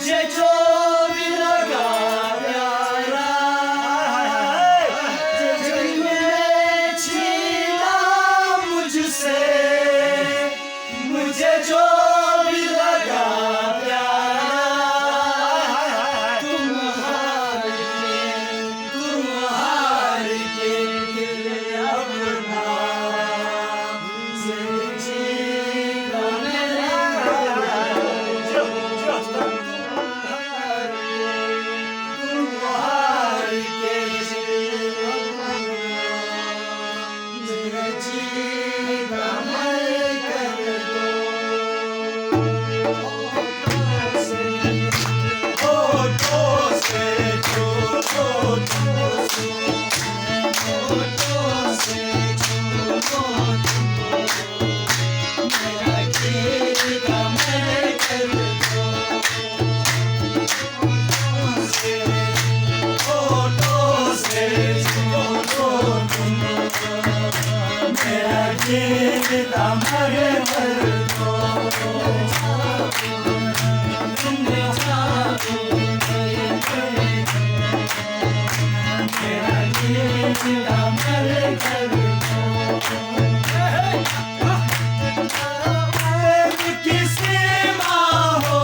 मुझे जो भी लगा प्यारा, जिसने छीना मुझसे, मुझे जो भी लगा प्यारा, तुम हार के दिल अपना से जीना मेरा, तुम हार के दिल अपना मेरा जीना मर कर दो। होठों से छू लो तुमको, होठों से छू लो तुमको, मेरा जीना मर कर दो। होठों से छू लो तुमको, मेरा जीना मर कर दो। तुम जाओ मेरा जीना मर कर दो। प्रेम की सीमा हो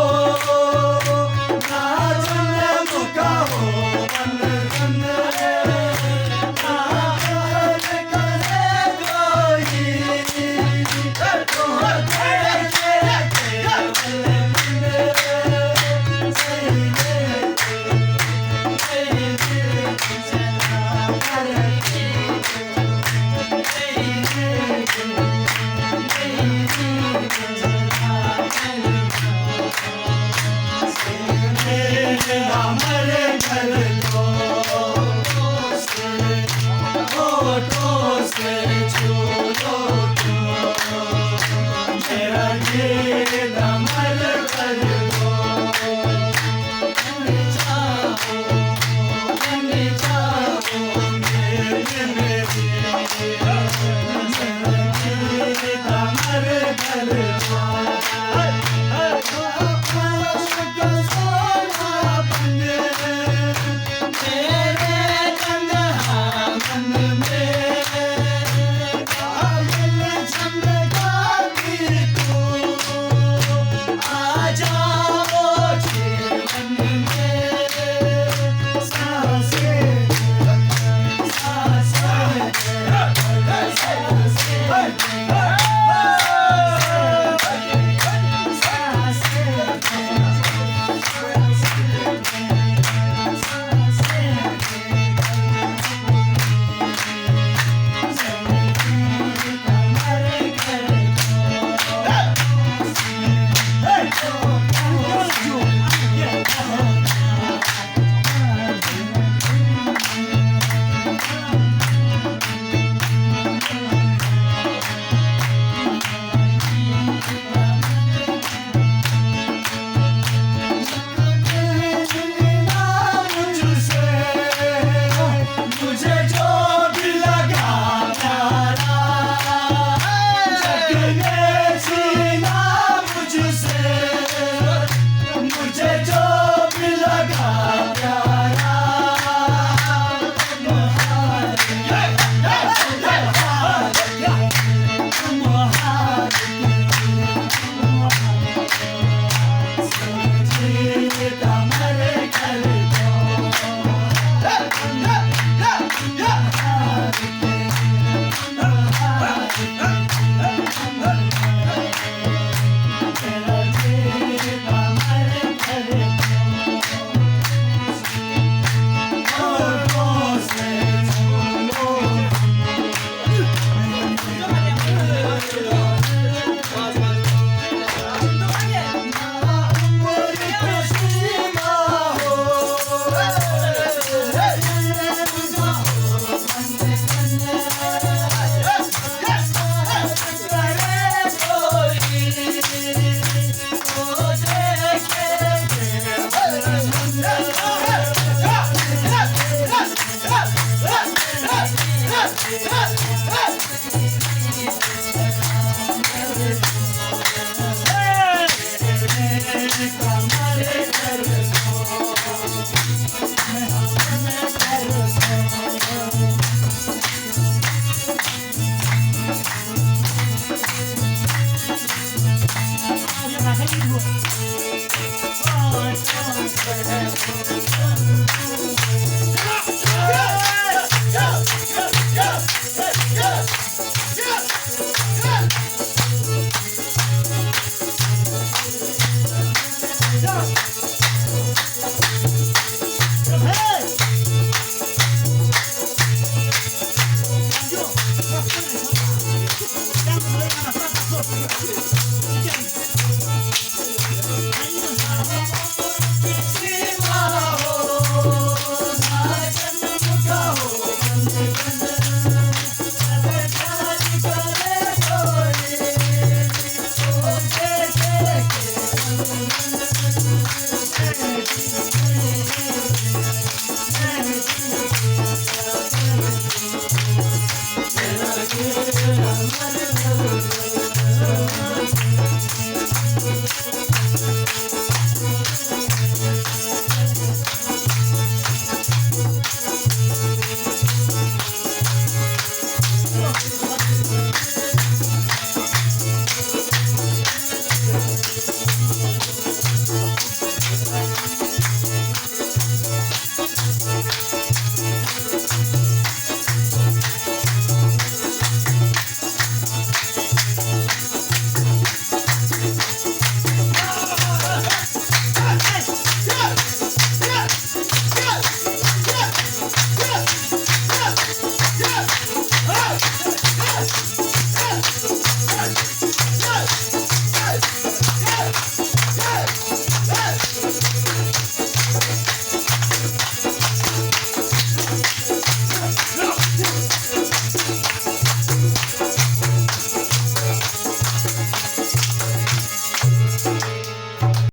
ना जन्म का हो बंधन, ना प्यार करे कोई, तो तेरे केवल होठों से छू लो तुमको, मेरा जीना मर कर दो। तुम जाओ मेरे जीना मर कर दो। सोना बने